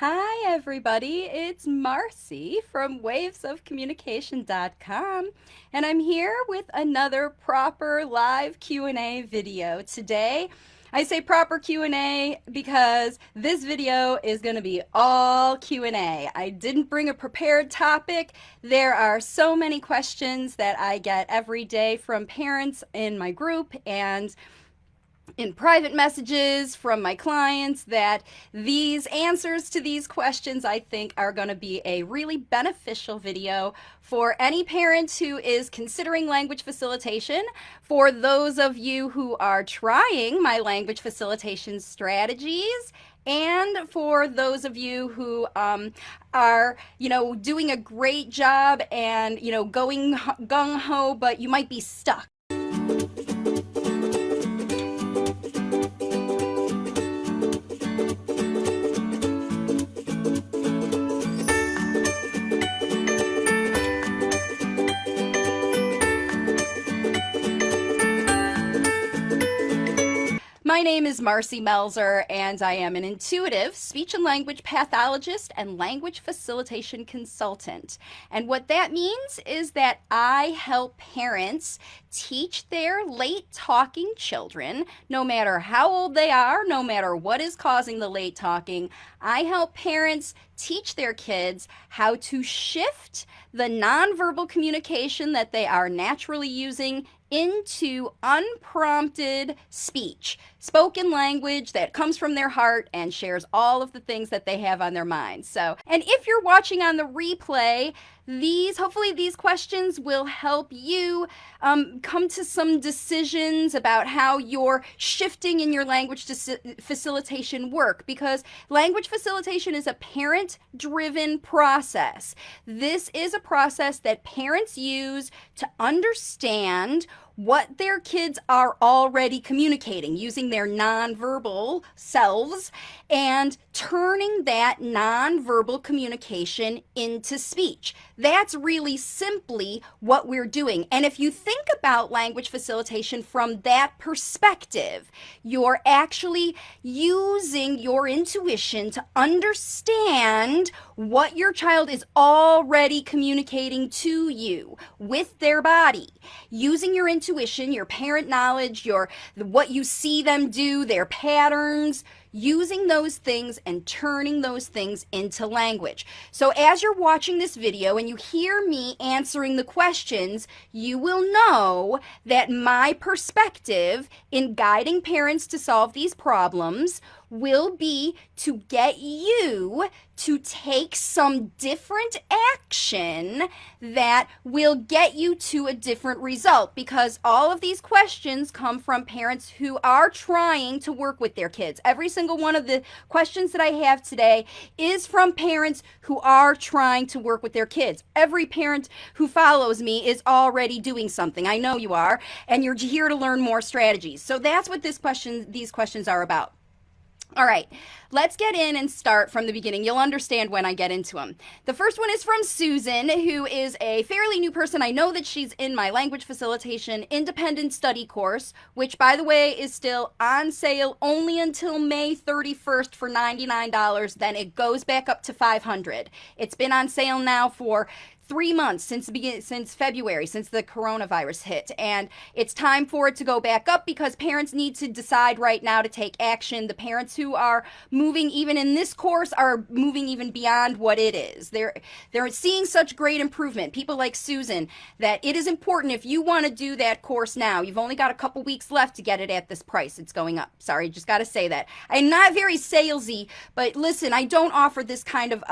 Hi everybody, it's Marcy from wavesofcommunication.com and I'm here with another proper live Q&A video. Today, I say proper Q&A because this video is going to be all Q&A. I didn't bring a prepared topic. There are so many questions that I get every day from parents in my group and in private messages from my clients that these answers to these questions I think are going to be a really beneficial video for any parent who is considering language facilitation, for those of you who are trying my language facilitation strategies, and for those of you who are, doing a great job and, going gung-ho, but you might be stuck. My name is Marcy Melzer, and I am an intuitive speech and language pathologist and language facilitation consultant. And what that means is that I help parents teach their late talking children, no matter how old they are, no matter what is causing the late talking. I help parents teach their kids how to shift the nonverbal communication that they are naturally using into unprompted speech, spoken language that comes from their heart and shares all of the things that they have on their minds. So, and if you're watching on the replay, hopefully these questions will help you come to some decisions about how you're shifting in your language facilitation work, because language facilitation is a parent-driven process. This is a process that parents use to understand what their kids are already communicating using their nonverbal selves and turning that nonverbal communication into speech. That's really simply what we're doing. And if you think about language facilitation from that perspective, you're actually using your intuition to understand what your child is already communicating to you with their body. Using your intuition, your parent knowledge, what you see them do, their patterns, using those things and turning those things into language. So as you're watching this video and you hear me answering the questions, you will know that my perspective in guiding parents to solve these problems will be to get you to take some different action that will get you to a different result, because all of these questions come from parents who are trying to work with their kids. Every single one of the questions that I have today is from parents who are trying to work with their kids. Every parent who follows me is already doing something. I know you are, and you're here to learn more strategies. So that's what these questions are about. All right, let's get in and start from the beginning. You'll understand when I get into them. The first one is from Susan, who is a fairly new person. I know that she's in my language facilitation independent study course, which, by the way, is still on sale only until May 31st for $99. Then it goes back up to $500. It's been on sale now for 3 months since February, since the coronavirus hit, and it's time for it to go back up because parents need to decide right now to take action. The parents who are moving even in this course are moving even beyond what it is. They're seeing such great improvement. People like Susan, that it is important if you want to do that course now. You've only got a couple weeks left to get it at this price. It's going up. Sorry, just got to say that. I'm not very salesy, but listen, I don't offer this kind of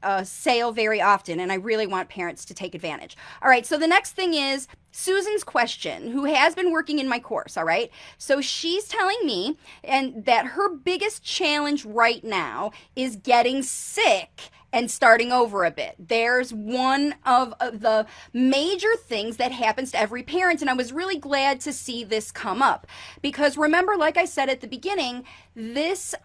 a sale very often, and I really want parents to take advantage. All right, so the next thing is Susan's question, who has been working in my course, all right? So she's telling me and that her biggest challenge right now is getting sick and starting over a bit. There's one of the major things that happens to every parent, and I was really glad to see this come up, because remember, like I said at the beginning, this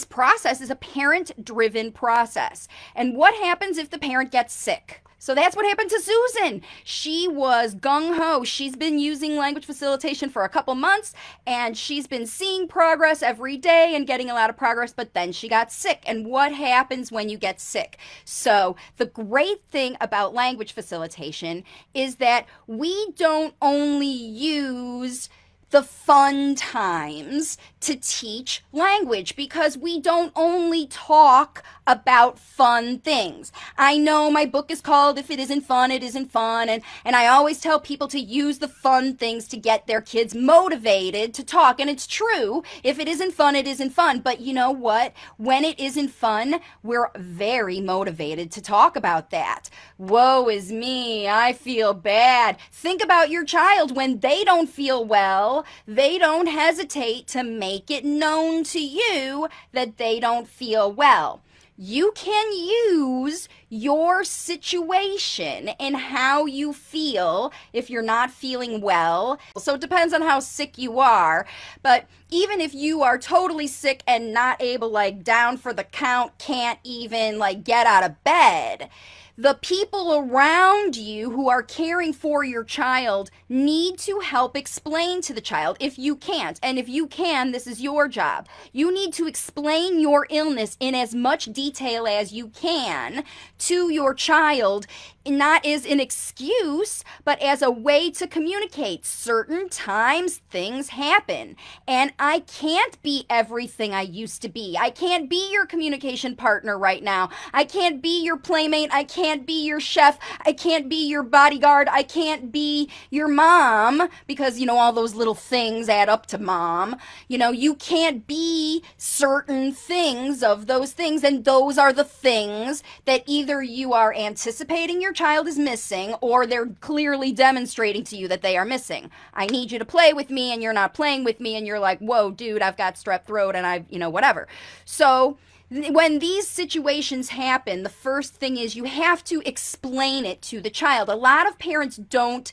process is a parent-driven process. And what happens if the parent gets sick? So that's what happened to Susan. She was gung-ho. She's been using language facilitation for a couple months, and she's been seeing progress every day and getting a lot of progress, but then she got sick. And what happens when you get sick? So the great thing about language facilitation is that we don't only use the fun times to teach language, because we don't only talk about fun things. I know my book is called If It Isn't Fun, It Isn't Fun, and I always tell people to use the fun things to get their kids motivated to talk, and it's true. If it isn't fun, it isn't fun. But you know what? When it isn't fun, we're very motivated to talk about that. Woe is me, I feel bad. Think about your child. When they don't feel well, they don't hesitate to make it known to you that they don't feel well. You can use your situation and how you feel if you're not feeling well. So it depends on how sick you are. But even if you are totally sick and not able, like down for the count, can't even like get out of bed, the people around you who are caring for your child need to help explain to the child if you can't. And if you can, this is your job. You need to explain your illness in as much detail as you can to your child, not as an excuse, but as a way to communicate. Certain times things happen, and I can't be everything I used to be. I can't be your communication partner right now. I can't be your playmate. I can't be your chef. I can't be your bodyguard. I can't be your mom, because, you know, all those little things add up to mom. You know, you can't be certain things of those things, and those are the things that either you are anticipating your child is missing, or they're clearly demonstrating to you that they are missing. I need you to play with me, and you're not playing with me, and you're like, whoa, dude, I've got strep throat, and I've, whatever. So when these situations happen, the first thing is you have to explain it to the child. A lot of parents don't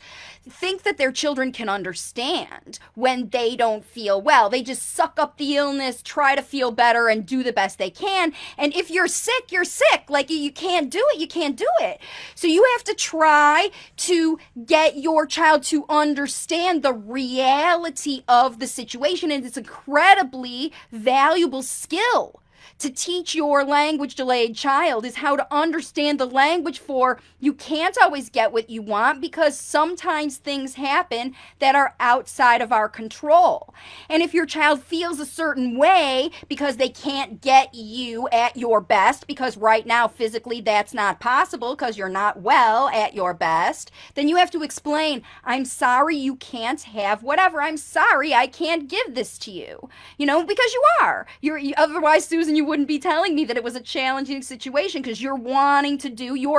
think that their children can understand when they don't feel well. They just suck up the illness, try to feel better, and do the best they can. And if you're sick, you're sick. Like, you can't do it, you can't do it. So you have to try to get your child to understand the reality of the situation, and it's an incredibly valuable skill to teach your language delayed child, is how to understand the language for you can't always get what you want, because sometimes things happen that are outside of our control. And if your child feels a certain way because they can't get you at your best, because right now physically that's not possible because you're not well at your best, then you have to explain, I'm sorry you can't have whatever. I'm sorry I can't give this to you. Because you are. Otherwise, Susan, you wouldn't be telling me that it was a challenging situation, because you're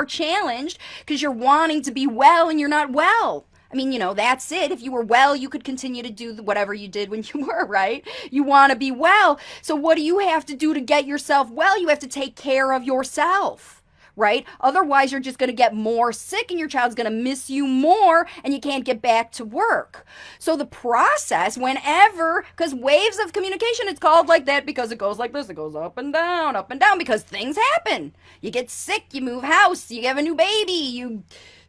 challenged because you're wanting to be well and you're not well. I mean, that's it. If you were well, you could continue to do whatever you did when you were, right? You want to be well. So what do you have to do to get yourself well? You have to take care of yourself. Right? Otherwise, you're just going to get more sick, and your child's going to miss you more, and you can't get back to work. So the process, because waves of communication, it's called like that because it goes like this. It goes up and down, because things happen. You get sick, you move house, you have a new baby,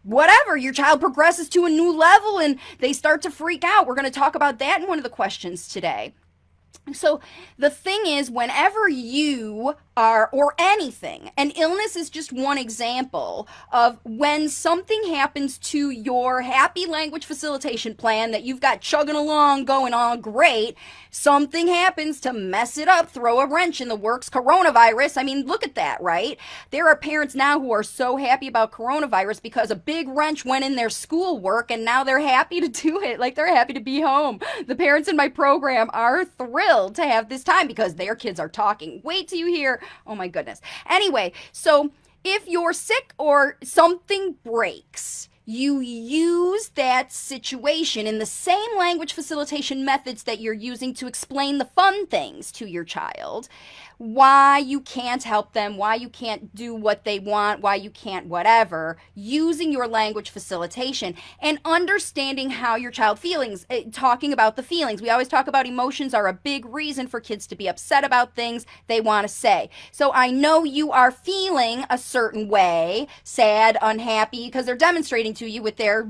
whatever, your child progresses to a new level and they start to freak out. We're going to talk about that in one of the questions today. So the thing is, whenever you are, or anything, and illness is just one example of when something happens to your happy language facilitation plan that you've got chugging along, going on great, something happens to mess it up, throw a wrench in the works, coronavirus. I mean, look at that, right? There are parents now who are so happy about coronavirus because a big wrench went in their schoolwork, and now they're happy to do it. Like, they're happy to be home. The parents in my program are thrilled to have this time because their kids are talking. Wait till you hear. Oh my goodness. Anyway, so if you're sick or something breaks, you use that situation in the same language facilitation methods that you're using to explain the fun things to your child. why you can't help them, why you can't do what they want, why you can't whatever, using your language facilitation and understanding how your child feelings, talking about the feelings. We always talk about emotions are a big reason for kids to be upset about things they want to say. So I know you are feeling a certain way, sad, unhappy, because they're demonstrating to you with their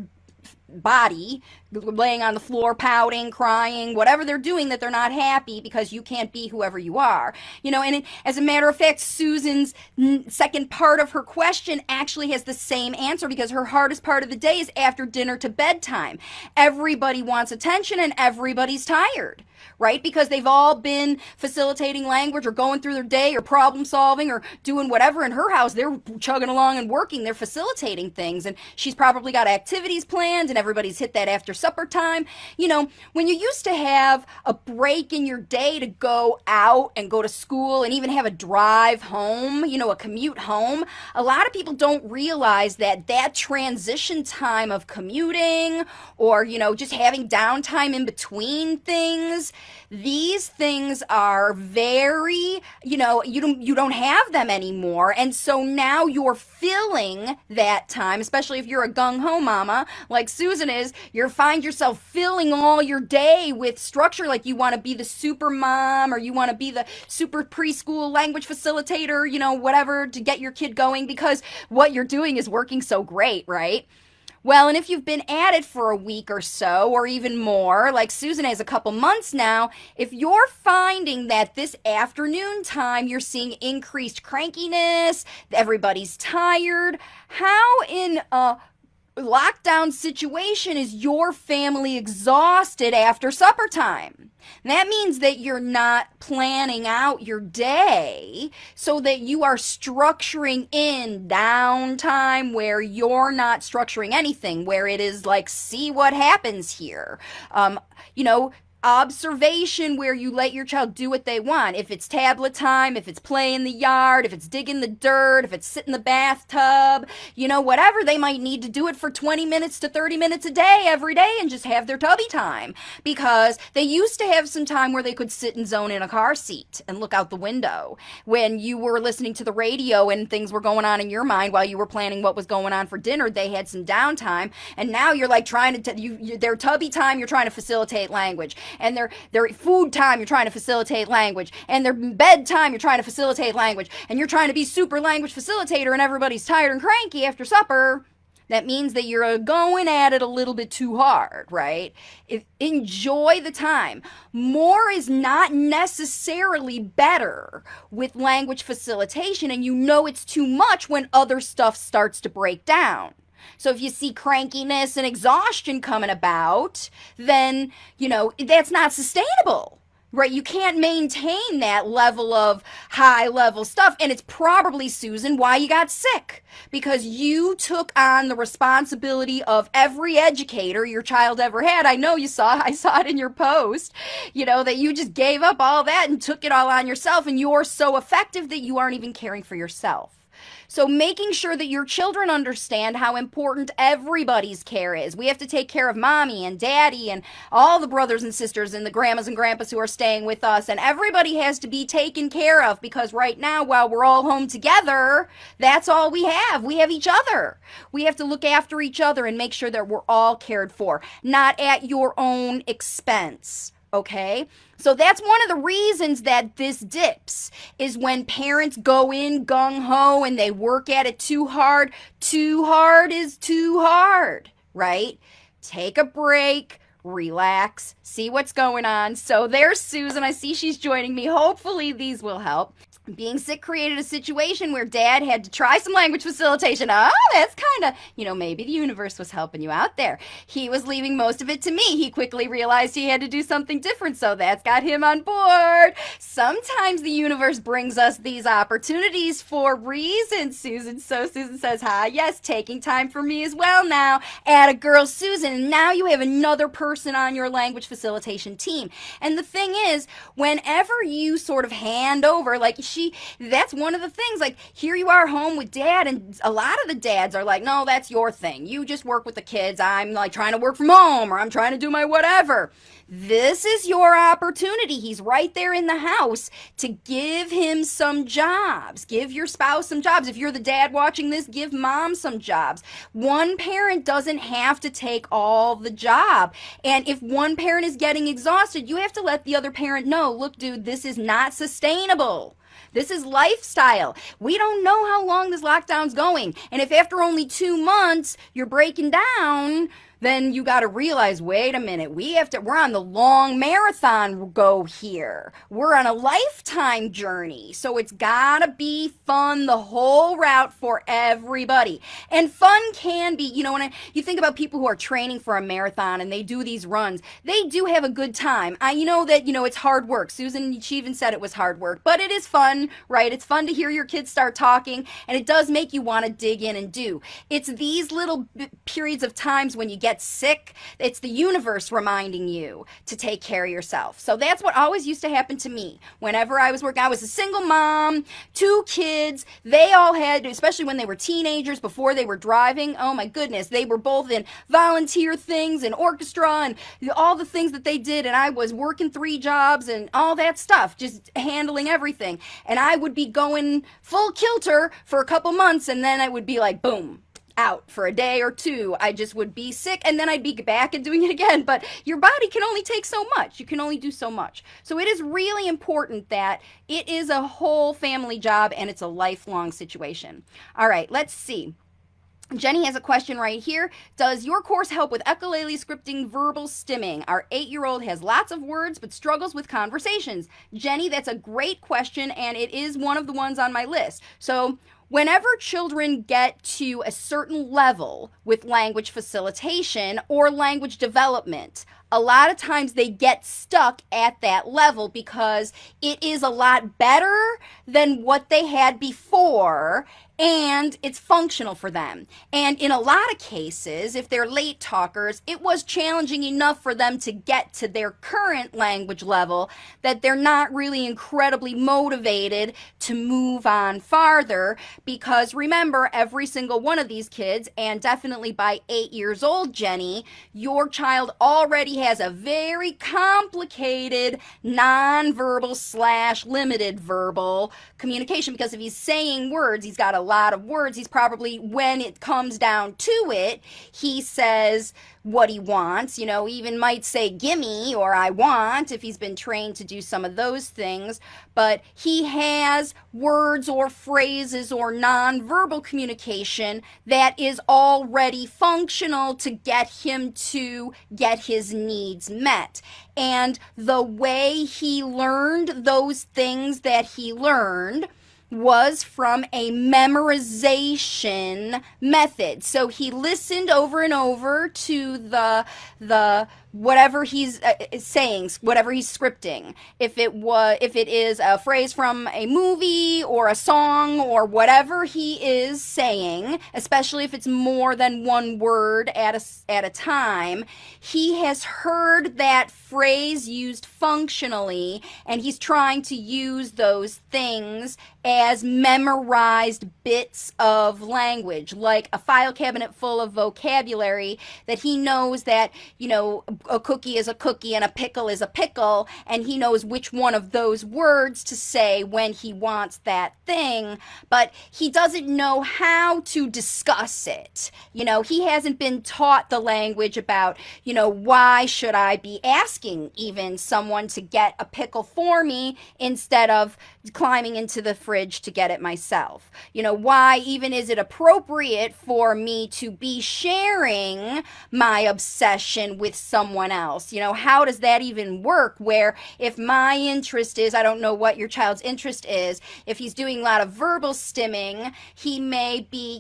body, laying on the floor, pouting, crying, whatever they're doing, that they're not happy because you can't be whoever you are. And as a matter of fact, Susan's second part of her question actually has the same answer, because her hardest part of the day is after dinner to bedtime. Everybody wants attention and everybody's tired, right? Because they've all been facilitating language or going through their day or problem solving or doing whatever. In her house, they're chugging along and working, they're facilitating things, and she's probably got activities planned and everybody's hit that after supper time. When you used to have a break in your day to go out and go to school and even have a drive home, a commute home, a lot of people don't realize that transition time of commuting or, just having downtime in between things, these things are very, you don't have them anymore. And so now you're filling that time, especially if you're a gung-ho mama like Susan is, you find yourself filling all your day with structure, like you want to be the super mom or you want to be the super preschool language facilitator, whatever, to get your kid going because what you're doing is working so great, right? Well, and if you've been at it for a week or so, or even more, like Susan has a couple months now, if you're finding that this afternoon time you're seeing increased crankiness, everybody's tired, how in a lockdown situation is your family exhausted after supper time? That means that you're not planning out your day so that you are structuring in downtime where you're not structuring anything, where it is like, see what happens here. Observation where you let your child do what they want. If it's tablet time, if it's play in the yard, if it's dig in the dirt, if it's sit in the bathtub, whatever, they might need to do it for 20 minutes to 30 minutes a day every day and just have their tubby time, because they used to have some time where they could sit and zone in a car seat and look out the window when you were listening to the radio and things were going on in your mind while you were planning what was going on for dinner. They had some downtime, and now you're like trying to their tubby time, you're trying to facilitate language, and their food time, you're trying to facilitate language, and their bedtime, you're trying to facilitate language, and you're trying to be super language facilitator, and everybody's tired and cranky after supper. That means that you're going at it a little bit too hard, right? Enjoy the time. More is not necessarily better with language facilitation, and it's too much when other stuff starts to break down. So if you see crankiness and exhaustion coming about, then, that's not sustainable, right? You can't maintain that level of high level stuff. And it's probably, Susan, why you got sick, because you took on the responsibility of every educator your child ever had. I know I saw it in your post, that you just gave up all that and took it all on yourself. And you're so effective that you aren't even caring for yourself. So making sure that your children understand how important everybody's care is. We have to take care of mommy and daddy and all the brothers and sisters and the grandmas and grandpas who are staying with us. And everybody has to be taken care of, because right now, while we're all home together, that's all we have. We have each other. We have to look after each other and make sure that we're all cared for, not at your own expense. Okay? So that's one of the reasons that this dips, is when parents go in gung-ho and they work at it too hard. Too hard is too hard, right? Take a break, relax, see what's going on. So there's Susan. I see she's joining me. Hopefully these will help. Being sick created a situation where dad had to try some language facilitation. Oh, that's kind of, maybe the universe was helping you out there. He was leaving most of it to me. He quickly realized he had to do something different, so that's got him on board. Sometimes the universe brings us these opportunities for reasons, Susan. So Susan says, hi, yes, taking time for me as well now. Atta girl, Susan. Now you have another person on your language facilitation team. And the thing is, whenever you sort of hand over, like that's one of the things. Like, here you are home with dad, and a lot of the dads are like, no, that's your thing. You just work with the kids. I'm like trying to work from home, or I'm trying to do my whatever. This is your opportunity. He's right there in the house to give him some jobs. Give your spouse some jobs. If you're the dad watching this, give mom some jobs. One parent doesn't have to take all the job. And if one parent is getting exhausted, you have to let the other parent know, look, dude, this is not sustainable. This is lifestyle. We don't know how long this lockdown's going. And if after only 2 months you're breaking down, then you got to realize, wait a minute, we're on the long marathon go here. We're on a lifetime journey. So it's got to be fun the whole route for everybody. And fun can be, when you think about people who are training for a marathon and they do these runs, they do have a good time. I know that, it's hard work. Susan, she even said it was hard work, but it is fun, right? It's fun to hear your kids start talking, and it does make you want to dig in and do. It's these little periods of times when you get sick, it's the universe reminding you to take care of yourself. So that's what always used to happen to me. Whenever I was working, I was a single mom, 2 kids. They all had, especially when they were teenagers, before they were driving, oh my goodness, they were both in volunteer things and orchestra and all the things that they did. And I was working 3 jobs and all that stuff, just handling everything. And I would be going full kilter for a couple months, and then I would be like, boom, out for a day or 2. I just would be sick, and then I'd be back and doing it again. But your body can only take so much. You can only do so much. So it is really important that it is a whole family job and it's a lifelong situation. All right, let's see. Jenny has a question right here. Does your course help with echolalia scripting verbal stimming? Our 8-year-old has lots of words but struggles with conversations. Jenny, that's a great question, and it is one of the ones on my list. So whenever children get to a certain level with language facilitation or language development, a lot of times they get stuck at that level because it is a lot better than what they had before, and it's functional for them. And in a lot of cases, if they're late talkers, it was challenging enough for them to get to their current language level that they're not really incredibly motivated to move on farther, because remember, every single one of these kids, and definitely by 8 years old, Jenny, your child already has a very complicated nonverbal / limited verbal communication, because if he's saying words, he's got a lot of words. He's probably, when it comes down to it, he says what he wants, even might say gimme or I want if he's been trained to do some of those things, but he has words or phrases or nonverbal communication that is already functional to get him to get his needs met. And the way he learned those things that he learned was from a memorization method. So he listened over and over to the whatever he's saying, whatever he's scripting. If it is a phrase from a movie or a song or whatever he is saying, especially if it's more than one word at a time, he has heard that phrase used functionally, and he's trying to use those things as memorized bits of language, like a file cabinet full of vocabulary that he knows that, a cookie is a cookie and a pickle is a pickle, and he knows which one of those words to say when he wants that thing, but he doesn't know how to discuss it. He hasn't been taught the language about, why should I be asking even someone to get a pickle for me instead of climbing into the fridge to get it myself? Why even is it appropriate for me to be sharing my obsession with someone else? How does that even work? Where if my interest is, I don't know what your child's interest is, if he's doing a lot of verbal stimming, he may be,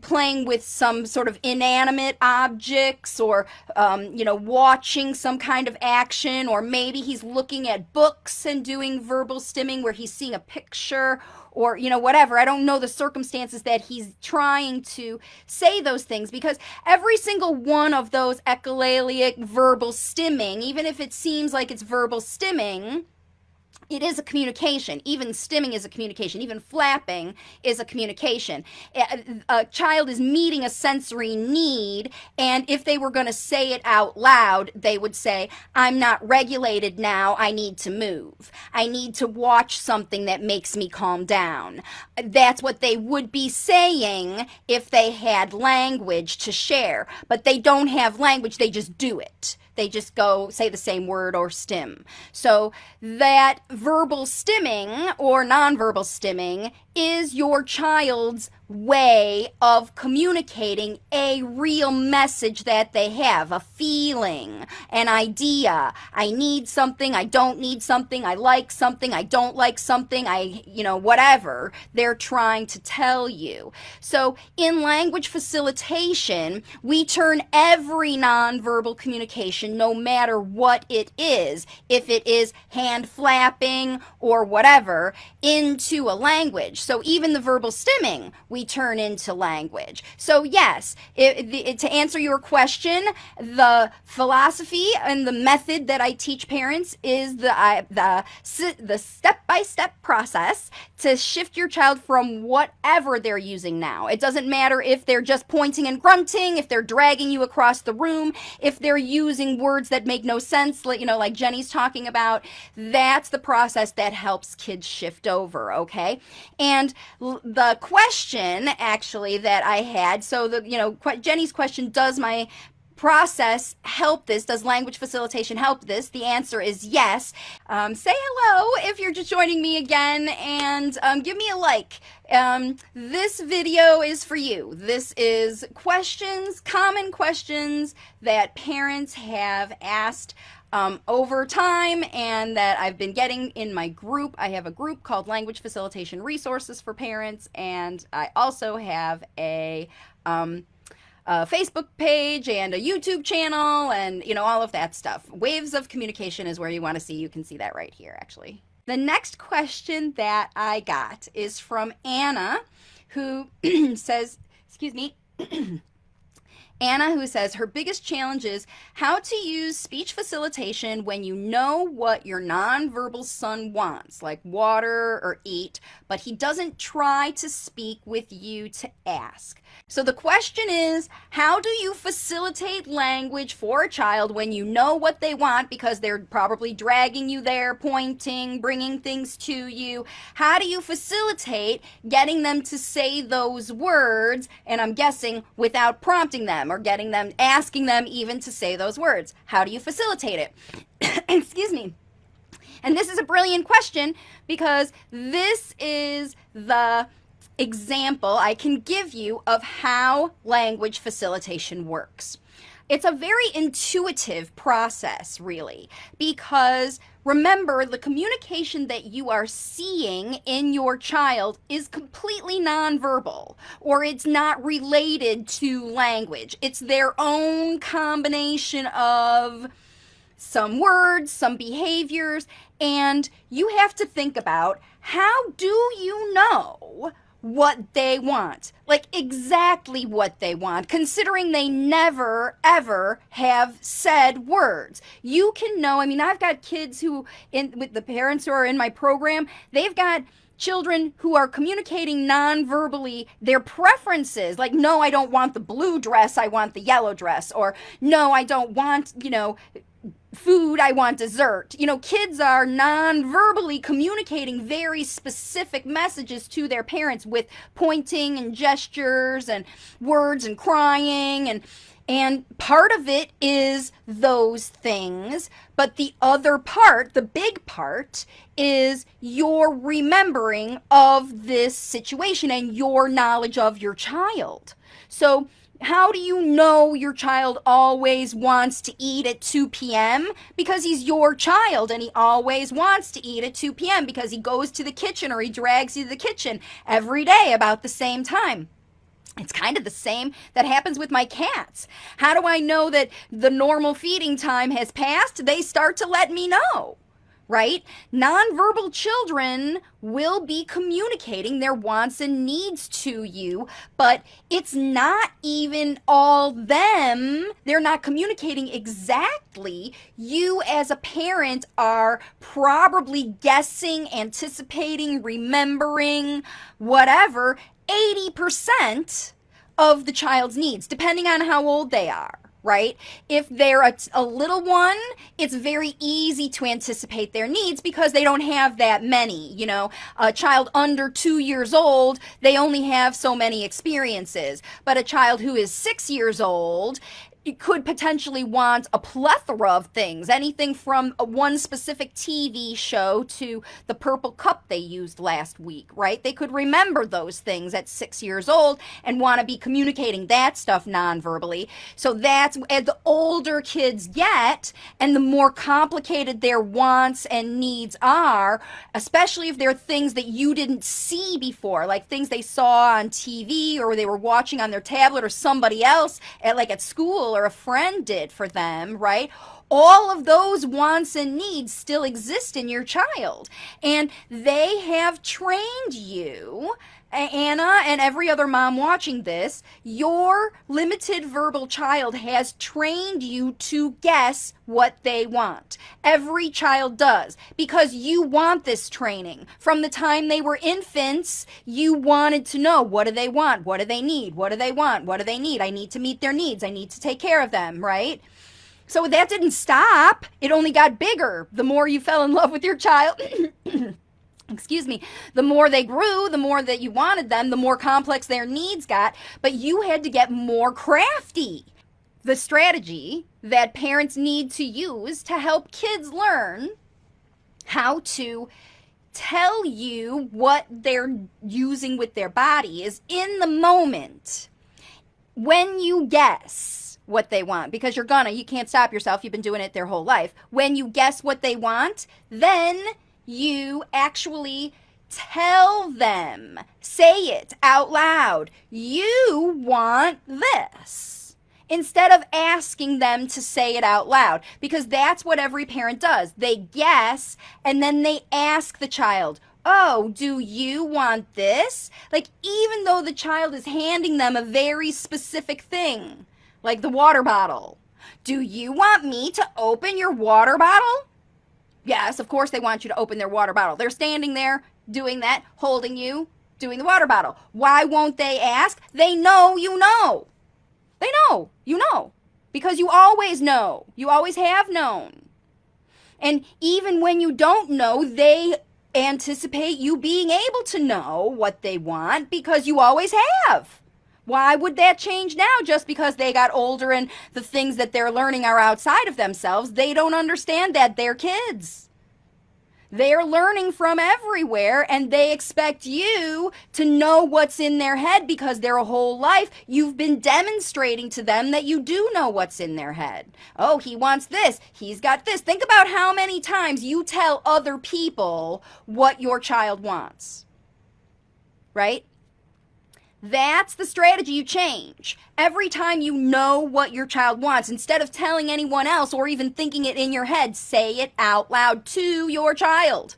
playing with some sort of inanimate objects, or watching some kind of action, or maybe he's looking at books and doing verbal stimming where he's seeing a picture, or whatever. I don't know the circumstances that he's trying to say those things, because every single one of those echolalia verbal stimming, even if it seems like it's verbal stimming, It is a communication. Even stimming is a communication. Even flapping is a communication. A child is meeting a sensory need, and if they were going to say it out loud, they would say, I'm not regulated now. I need to move. I need to watch something that makes me calm down. That's what they would be saying if they had language to share. But they don't have language. They just do it. They just go say the same word or stim. So that verbal stimming or nonverbal stimming is your child's way of communicating a real message that they have, a feeling, an idea. I need something, I don't need something, I like something, I don't like something, whatever they're trying to tell you. So in language facilitation, we turn every nonverbal communication, no matter what it is, if it is hand flapping or whatever, into a language. So even the verbal stimming, we turn into language. So yes, to answer your question, the philosophy and the method that I teach parents is the step-by-step process to shift your child from whatever they're using now. It doesn't matter if they're just pointing and grunting, if they're dragging you across the room, if they're using words that make no sense, like Jenny's talking about. That's the process that helps kids shift over, okay? And the question actually that I had, so Jenny's question, does my process help this? Does language facilitation help this? The answer is yes. Say hello if you're just joining me again, and give me a like. This video is for you. This is common questions that parents have asked over time and that I've been getting in my group. I have a group called Language Facilitation Resources for Parents, and I also have a Facebook page and a YouTube channel and, all of that stuff. Waves of Communication is where you want to see. You can see that right here, actually. The next question that I got is from Anna, who says, Anna, who says her biggest challenge is how to use speech facilitation when you know what your nonverbal son wants, like water or eat, but he doesn't try to speak with you to ask. So the question is, how do you facilitate language for a child when you know what they want because they're probably dragging you there, pointing, bringing things to you? How do you facilitate getting them to say those words, and I'm guessing without prompting them or asking them even to say those words? How do you facilitate it? Excuse me. And this is a brilliant question because this is the example I can give you of how language facilitation works. It's a very intuitive process, really, because remember, the communication that you are seeing in your child is completely nonverbal, or it's not related to language. It's their own combination of some words, some behaviors, and you have to think about, how do you know what they want, like exactly what they want, considering they never ever have said words? You can know. I've got kids with the parents who are in my program, they've got children who are communicating non-verbally their preferences, like, no, I don't want the blue dress, I want the yellow dress, or no, I don't want, food, I want dessert. Kids are non-verbally communicating very specific messages to their parents with pointing and gestures and words and crying, and part of it is those things, but the other part, the big part, is your remembering of this situation and your knowledge of your child. So how do you know your child always wants to eat at 2 p.m.? Because he's your child and he always wants to eat at 2 p.m. because he goes to the kitchen or he drags you to the kitchen every day about the same time. It's kind of the same that happens with my cats. How do I know that the normal feeding time has passed? They start to let me know. right? Nonverbal children will be communicating their wants and needs to you, but it's not even all them. They're not communicating exactly. You, as a parent, are probably guessing, anticipating, remembering, whatever, 80% of the child's needs, depending on how old they are. Right? If they're a little one, it's very easy to anticipate their needs because they don't have that many. You know, a child under 2 years old, they only have so many experiences. But a child who is 6 years old, it could potentially want a plethora of things, anything from one specific TV show to the purple cup they used last week, right? They could remember those things at 6 years old and want to be communicating that stuff non-verbally. So that's as the older kids get and the more complicated their wants and needs are, especially if they're things that you didn't see before, like things they saw on TV or they were watching on their tablet or somebody else at school or a friend did for them, right? All of those wants and needs still exist in your child. And they have trained you, Anna and every other mom watching this, your limited verbal child has trained you to guess what they want. Every child does, because you want this training. From the time they were infants, you wanted to know, what do they want? What do they need? What do they want? What do they need? I need to meet their needs. I need to take care of them, right? So that didn't stop. It only got bigger. The more you fell in love with your child, excuse me, the more they grew, the more that you wanted them, the more complex their needs got, but you had to get more crafty. The strategy that parents need to use to help kids learn how to tell you what they're using with their body is in the moment when you guess what they want, because you can't stop yourself. You've been doing it their whole life. When you guess what they want, then you actually tell them, say it out loud. You want this, instead of asking them to say it out loud, because that's what every parent does. They guess and then they ask the child, oh, do you want this? Like, even though the child is handing them a very specific thing, like the water bottle. Do you want me to open your water bottle? Yes, of course they want you to open their water bottle. They're standing there doing that, holding you, doing the water bottle. Why won't they ask? They know you know. They know you know, because you always know. You always have known. And even when you don't know, they anticipate you being able to know what they want because you always have. Why would that change now just because they got older and the things that they're learning are outside of themselves? They don't understand that. They're kids. They're learning from everywhere, and they expect you to know what's in their head because their whole life you've been demonstrating to them that you do know what's in their head. Oh, he wants this. He's got this. Think about how many times you tell other people what your child wants, right? That's the strategy you change. Every time you know what your child wants, instead of telling anyone else or even thinking it in your head, say it out loud to your child.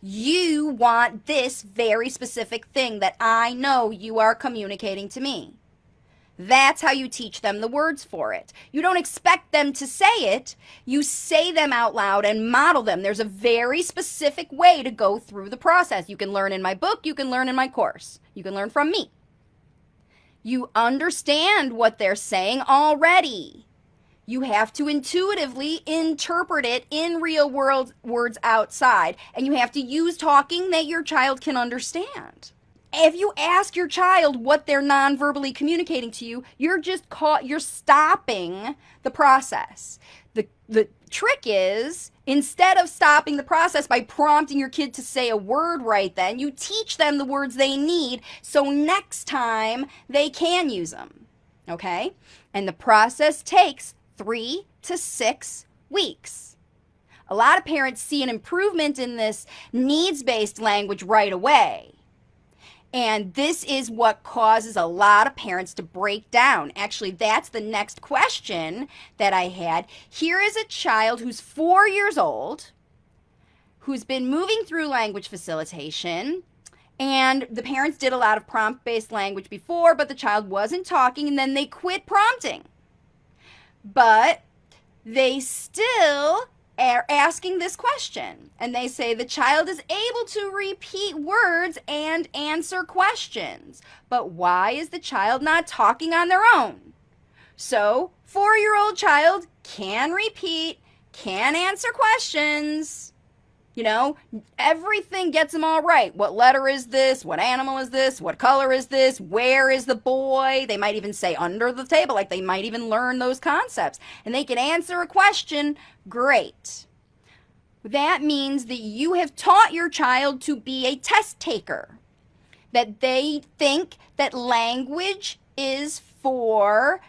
You want this very specific thing that I know you are communicating to me. That's how you teach them the words for it. You don't expect them to say it. You say them out loud and model them. There's a very specific way to go through the process. You can learn in my book. You can learn in my course. You can learn from me. You understand what they're saying already. You have to intuitively interpret it in real world words outside, and you have to use talking that your child can understand. If you ask your child what they're non-verbally communicating to you, you're stopping the process. The trick is, instead of stopping the process by prompting your kid to say a word right then, you teach them the words they need so next time they can use them, okay? And the process takes 3 to 6 weeks. A lot of parents see an improvement in this needs-based language right away. And this is what causes a lot of parents to break down. Actually, that's the next question that I had. Here is a child who's 4 years old, who's been moving through language facilitation, and the parents did a lot of prompt-based language before, but the child wasn't talking, and then they quit prompting. But they still are asking this question, and they say the child is able to repeat words and answer questions, but why is the child not talking on their own? So, 4-year-old child can repeat, can answer questions. You know, everything gets them all right. What letter is this? What animal is this? What color is this? Where is the boy? They might even say under the table, like they might even learn those concepts. And they can answer a question. Great. That means that you have taught your child to be a test taker. That they think that language is for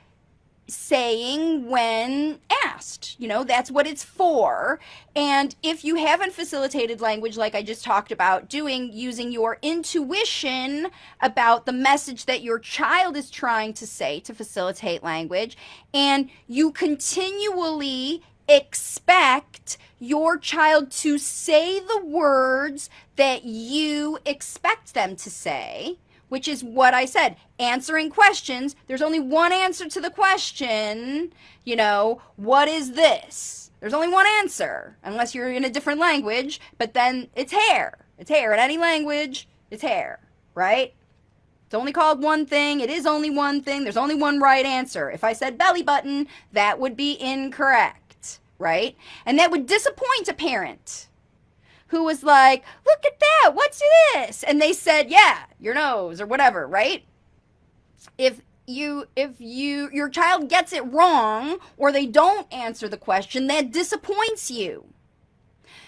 saying when asked. You know, that's what it's for. And if you haven't facilitated language like I just talked about doing, using your intuition about the message that your child is trying to say to facilitate language, and you continually expect your child to say the words that you expect them to say, which is what I said, answering questions. There's only one answer to the question, you know, what is this? There's only one answer, unless you're in a different language, but then it's hair. It's hair. In any language, it's hair, right? It's only called one thing. It is only one thing. There's only one right answer. If I said belly button, that would be incorrect, right? And that would disappoint a parent who was like, look at that, what's this? And they said, yeah, your nose or whatever, right? If your child gets it wrong or they don't answer the question, that disappoints you.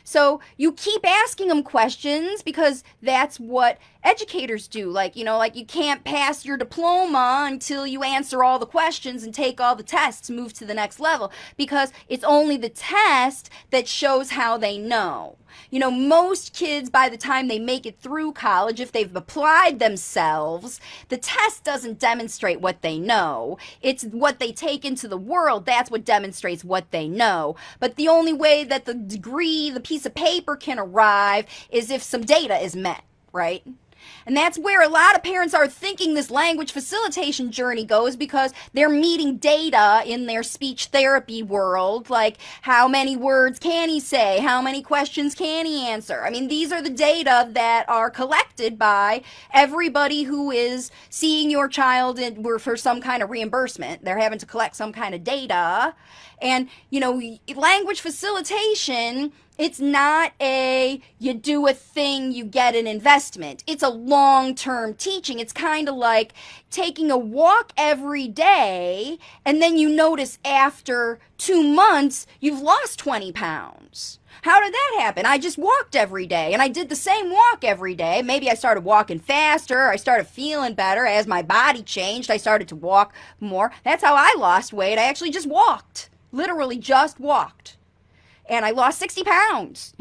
So you keep asking them questions because that's what educators do. Like, you know, like you can't pass your diploma until you answer all the questions and take all the tests to move to the next level, because it's only the test that shows how they know. You know, most kids, by the time they make it through college, if they've applied themselves, the test doesn't demonstrate what they know. It's what they take into the world. That's what demonstrates what they know. But the only way that the degree, the piece of paper can arrive is if some data is met, right? And that's where a lot of parents are thinking this language facilitation journey goes, because they're meeting data in their speech therapy world, like how many words can he say, how many questions can he answer. I mean, these are the data that are collected by everybody who is seeing your child for some kind of reimbursement. They're having to collect some kind of data. And, you know, language facilitation, it's not you do a thing, you get an investment. It's a long-term teaching. It's kind of like taking a walk every day, and then you notice after 2 months, you've lost 20 pounds. How did that happen? I just walked every day, and I did the same walk every day. Maybe I started walking faster. I started feeling better. As my body changed, I started to walk more. That's how I lost weight. I actually just walked. Literally just walked. And I lost 60 pounds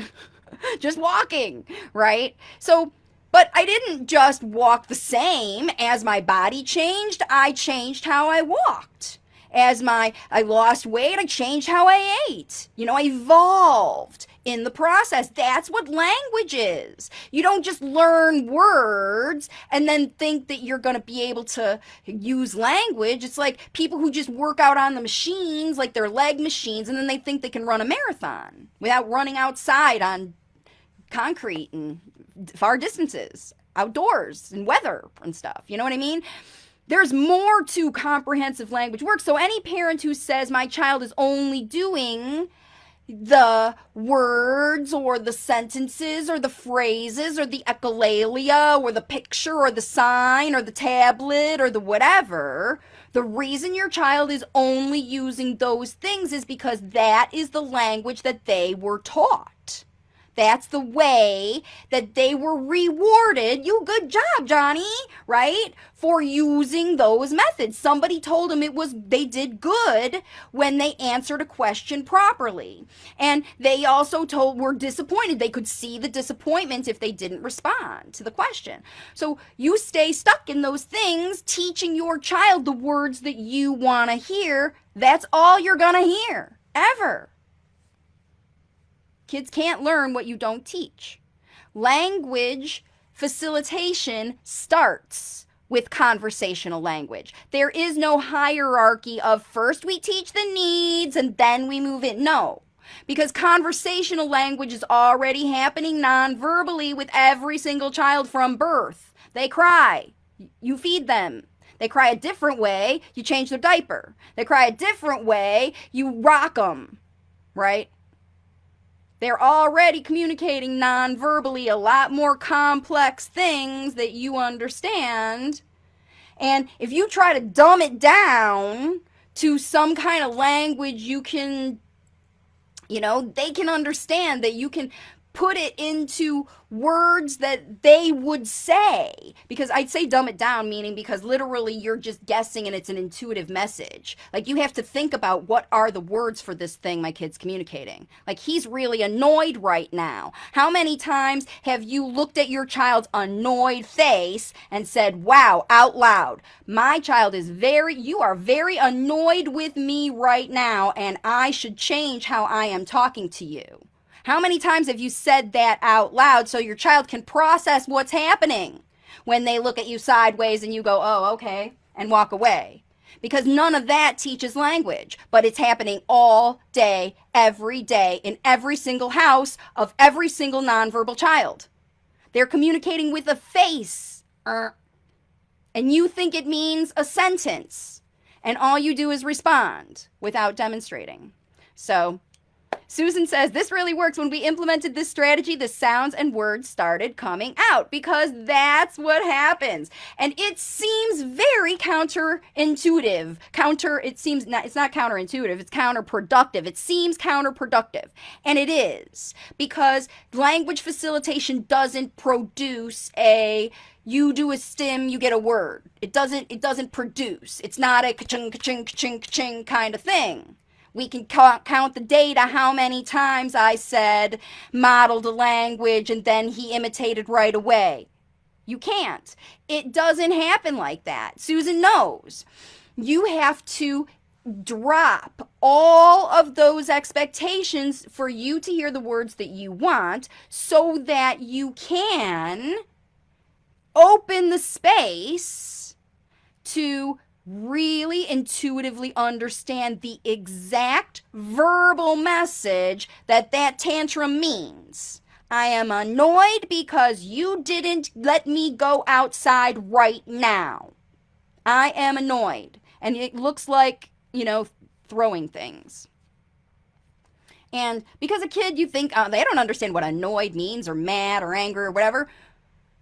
just walking, right? So, but I didn't just walk the same. As my body changed, I changed how I walked. As I lost weight, I changed how I ate. You know, I evolved in the process. That's what language is. You don't just learn words and then think that you're going to be able to use language. It's like people who just work out on the machines, like their leg machines, and then they think they can run a marathon without running outside on concrete and far distances, outdoors and weather and stuff. You know what I mean? There's more to comprehensive language work. So any parent who says my child is only doing the words or the sentences or the phrases or the echolalia or the picture or the sign or the tablet or the whatever, the reason your child is only using those things is because that is the language that they were taught. That's the way that they were rewarded. You, good job, Johnny, right? For using those methods. Somebody told them they did good when they answered a question properly. And they also were disappointed. They could see the disappointment if they didn't respond to the question. So you stay stuck in those things, teaching your child the words that you want to hear. That's all you're going to hear, ever. Kids can't learn what you don't teach. Language facilitation starts with conversational language. There is no hierarchy of first we teach the needs and then we move in. No, because conversational language is already happening non-verbally with every single child from birth. They cry, you feed them. They cry a different way, you change their diaper. They cry a different way, you rock them, right? They're already communicating non-verbally a lot more complex things that you understand. And if you try to dumb it down to some kind of language you can, they can understand, that you can put it into words that they would say. Because I'd say dumb it down, meaning because literally you're just guessing and it's an intuitive message. Like, you have to think about, what are the words for this thing my kid's communicating? Like, he's really annoyed right now. How many times have you looked at your child's annoyed face and said, wow, out loud, my child is you are very annoyed with me right now, and I should change how I am talking to you? How many times have you said that out loud so your child can process what's happening when they look at you sideways and you go, oh, okay, and walk away? Because none of that teaches language, but it's happening all day, every day, in every single house of every single nonverbal child. They're communicating with a face, and you think it means a sentence, and all you do is respond without demonstrating. So Susan says, this really works. When we implemented this strategy, the sounds and words started coming out, because that's what happens. And it seems very counterintuitive. It's not counterintuitive, it's counterproductive. It seems counterproductive. And it is, because language facilitation doesn't produce you do a stim, you get a word. It doesn't produce. It's not a ka-ching, ka-ching, ka-ching, ka-ching kind of thing. We can count the data, how many times I said modeled a language and then he imitated right away. You can't. It doesn't happen like that. Susan knows. You have to drop all of those expectations for you to hear the words that you want, so that you can open the space to really intuitively understand the exact verbal message that tantrum means. I am annoyed because you didn't let me go outside right now. I am annoyed. And it looks like, throwing things. And because a kid, you think, they don't understand what annoyed means, or mad, or angry, or whatever.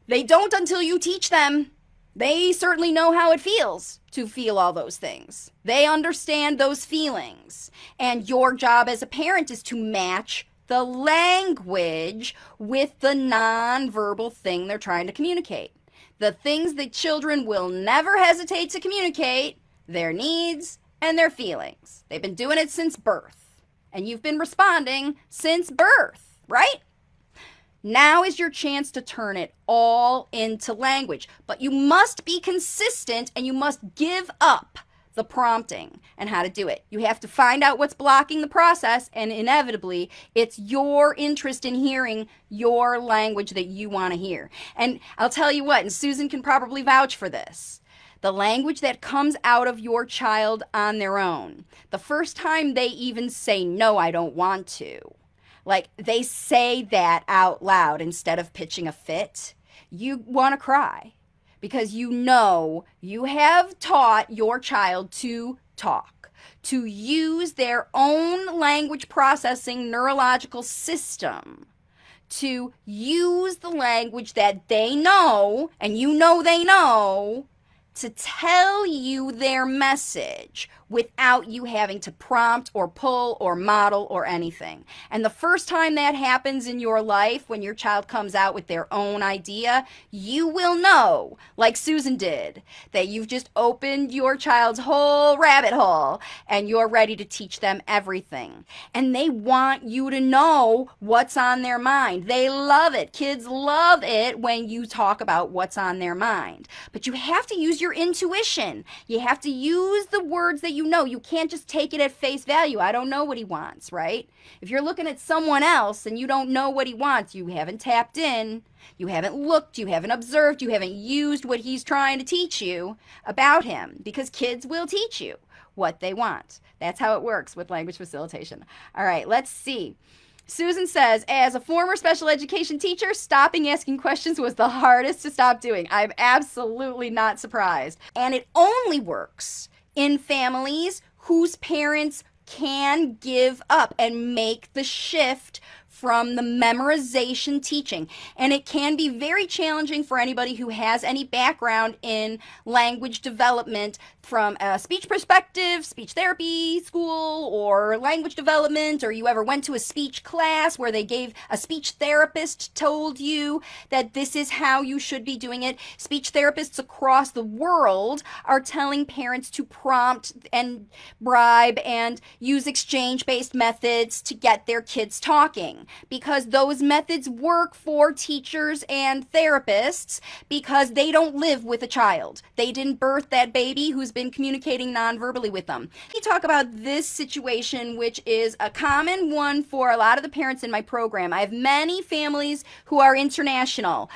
They don't until you teach them. They certainly know how it feels to feel all those things. They understand those feelings. And your job as a parent is to match the language with the nonverbal thing they're trying to communicate. The things that children will never hesitate to communicate: their needs and their feelings. They've been doing it since birth. And you've been responding since birth, right? Now is your chance to turn it all into language. But you must be consistent, and you must give up the prompting and how to do it. You have to find out what's blocking the process, and inevitably it's your interest in hearing your language that you want to hear. And I'll tell you what, and Susan can probably vouch for this, the language that comes out of your child on their own, the first time they even say, no, I don't want to, like they say that out loud instead of pitching a fit, you want to cry, because you have taught your child to talk, to use their own language processing neurological system, to use the language that they know, and they know, to tell you their message without you having to prompt or pull or model or anything. And the first time that happens in your life, when your child comes out with their own idea, you will know, like Susan did, that you've just opened your child's whole rabbit hole and you're ready to teach them everything. And they want you to know what's on their mind. They love it. Kids love it when you talk about what's on their mind. But you have to use your intuition. You have to use the words that you know. You can't just take it at face value. I don't know what he wants, right? If you're looking at someone else and you don't know what he wants, you haven't tapped in, you haven't looked, you haven't observed, you haven't used what he's trying to teach you about him, because kids will teach you what they want. That's how it works with language facilitation. All right, let's see. Susan says, as a former special education teacher, stopping asking questions was the hardest to stop doing. I'm absolutely not surprised. And it only works in families whose parents can give up and make the shift from the memorization teaching. And it can be very challenging for anybody who has any background in language development from a speech perspective, speech therapy school, or language development, or you ever went to a speech class where they gave a speech therapist told you that this is how you should be doing it. Speech therapists across the world are telling parents to prompt and bribe and use exchange-based methods to get their kids talking, because those methods work for teachers and therapists because they don't live with a child. They didn't birth that baby who's been communicating non-verbally with them. We talk about this situation, which is a common one for a lot of the parents in my program. I have many families who are international,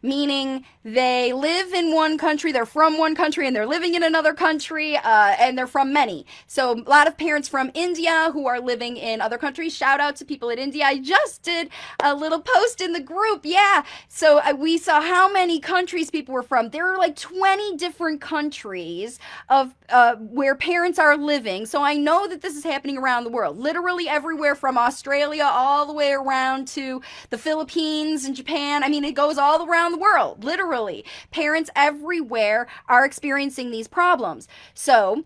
meaning they live in one country, they're from one country, and they're living in another country, and they're from many. So a lot of parents from India who are living in other countries. Shout out to people in India. I just did a little post in the group. Yeah. So we saw how many countries people were from. There are like 20 different countries of where parents are living. So I know that this is happening around the world, literally everywhere from Australia all the way around to the Philippines and Japan. I mean, it goes all around the world, literally. Parents everywhere are experiencing these problems. So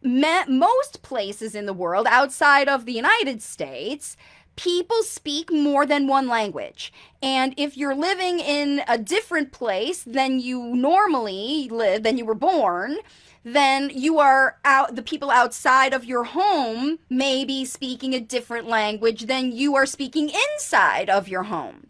most places in the world outside of the United States, people speak more than one language. And if you're living in a different place than you normally live, than you were born, then you are out, the people outside of your home may be speaking a different language than you are speaking inside of your home.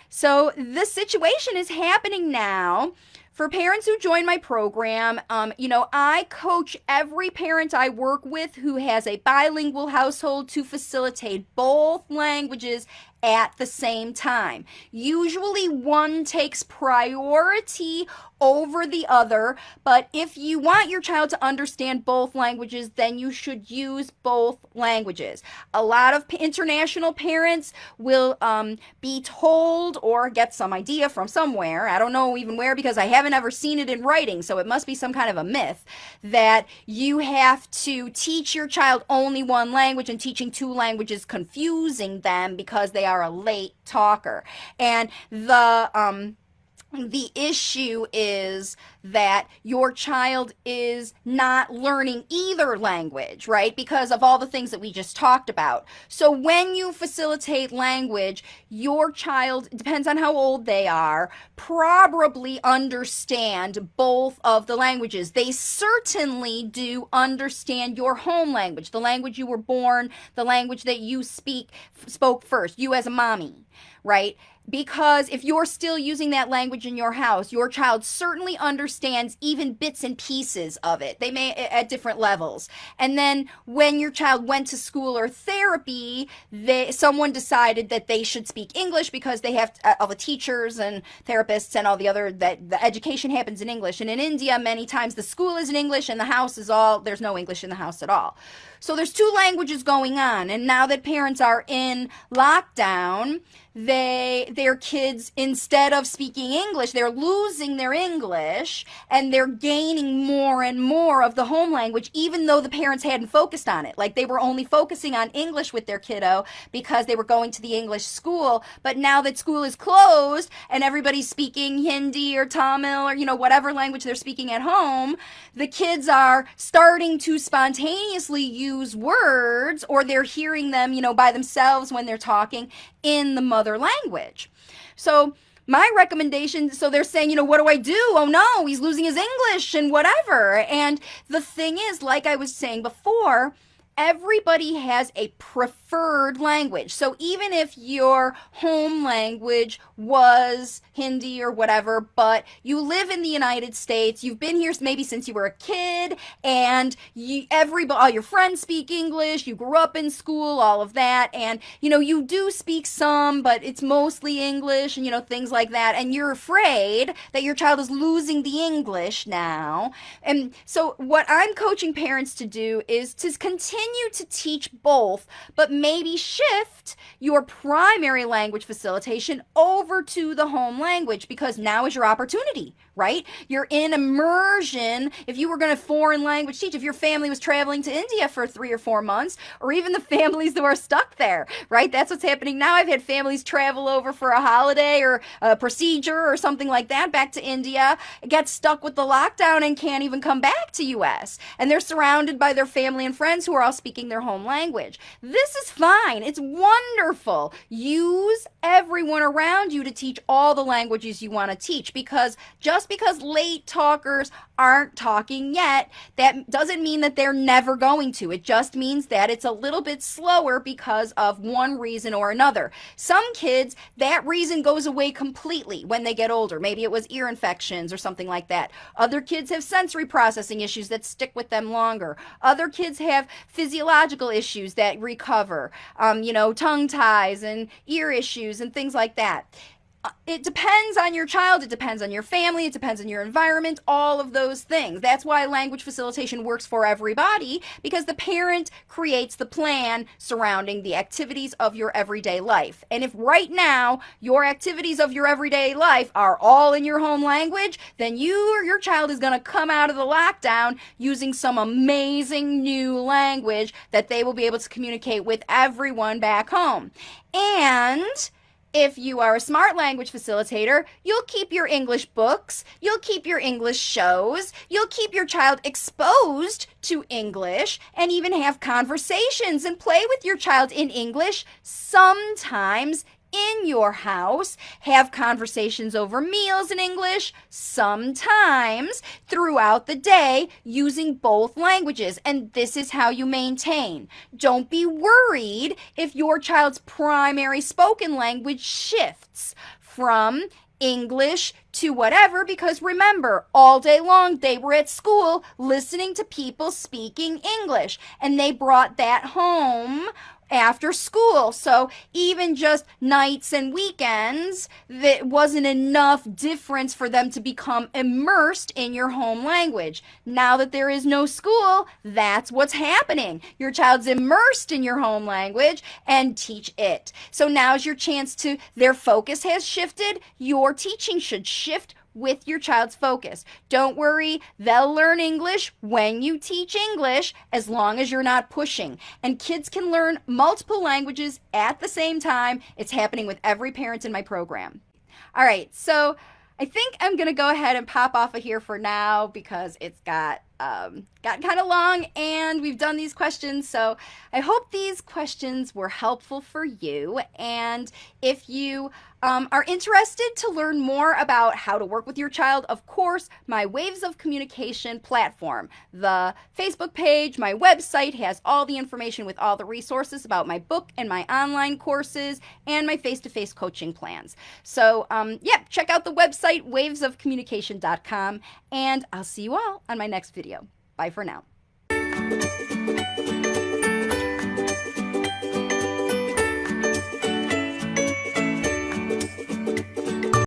So this situation is happening now. For parents who join my program, I coach every parent I work with who has a bilingual household to facilitate both languages at the same time. Usually one takes priority over the other, but if you want your child to understand both languages, then you should use both languages. A lot of international parents will be told or get some idea from somewhere, I don't know even where because I haven't ever seen it in writing, so it must be some kind of a myth, that you have to teach your child only one language, and teaching two languages confusing them because they are a late talker. And the issue is that your child is not learning either language, right? Because of all the things that we just talked about. So when you facilitate language, your child, depends on how old they are, probably understand both of the languages. They certainly do understand your home language, the language you were born, the language that you spoke first, you as a mommy, right? Because if you're still using that language in your house, your child certainly understands even bits and pieces of it. They may at different levels. And then when your child went to school or therapy, someone decided that they should speak English because they have all the teachers and therapists and all the other, that the education happens in English. And in India, many times the school is in English and the house is there's no English in the house at all. So there's two languages going on. And now that parents are in lockdown, their kids, instead of speaking English, they're losing their English and they're gaining more and more of the home language, even though the parents hadn't focused on it. Like they were only focusing on English with their kiddo because they were going to the English school. But now that school is closed and everybody's speaking Hindi or Tamil or, whatever language they're speaking at home, the kids are starting to spontaneously use words, or they're hearing them, by themselves when they're talking in the mother language. So my recommendation, so they're saying, what do I do? Oh no, he's losing his English and whatever. And the thing is, like I was saying before, everybody has a preferred language. So even if your home language was Hindi or whatever, but you live in the United States, you've been here maybe since you were a kid, and all your friends speak English, you grew up in school, all of that, and you do speak some, but it's mostly English, and things like that, and you're afraid that your child is losing the English now. And so what I'm coaching parents to do is to continue to teach both, but maybe shift your primary language facilitation over to the home language, because now is your opportunity, right? You're in immersion. If you were going to foreign language teach, if your family was traveling to India for 3 or 4 months, or even the families that are stuck there, right? That's what's happening now. I've had families travel over for a holiday or a procedure or something like that back to India, get stuck with the lockdown and can't even come back to US. And they're surrounded by their family and friends who are all speaking their home language. This is fine. It's wonderful. Use everyone around you to teach all the languages you want to teach, because just because late talkers aren't talking yet, that doesn't mean that they're never going to. It just means that it's a little bit slower because of one reason or another. Some kids, that reason goes away completely when they get older. Maybe it was ear infections or something like that. Other kids have sensory processing issues that stick with them longer. Other kids have physiological issues that recover, tongue ties and ear issues and things like that. It depends on your child, it depends on your family, it depends on your environment, all of those things. That's why language facilitation works for everybody, because the parent creates the plan surrounding the activities of your everyday life. And if right now your activities of your everyday life are all in your home language, then you or your child is going to come out of the lockdown using some amazing new language that they will be able to communicate with everyone back home. And if you are a smart language facilitator, you'll keep your English books, you'll keep your English shows, you'll keep your child exposed to English, and even have conversations and play with your child in English, sometimes in your house, have conversations over meals in English, sometimes throughout the day, using both languages. And this is how you maintain. Don't be worried if your child's primary spoken language shifts from English to whatever, because remember, all day long they were at school listening to people speaking English, and they brought that home after school. So even just nights and weekends, that wasn't enough difference for them to become immersed in your home language. Now that there is no school, that's what's happening. Your child's immersed in your home language, and teach it. So now's your chance to, their focus has shifted, your teaching should shift with your child's focus. Don't worry, they'll learn English when you teach English, as long as you're not pushing. And kids can learn multiple languages at the same time. It's happening with every parent in my program. All right, so I think I'm going to go ahead and pop off of here for now, because it's got kind of long and we've done these questions. So I hope these questions were helpful for you. And if you are interested to learn more about how to work with your child, of course, my Waves of Communication platform, the Facebook page, my website has all the information with all the resources about my book and my online courses and my face-to-face coaching plans. So check out the website, wavesofcommunication.com, and I'll see you all on my next video. Bye for now.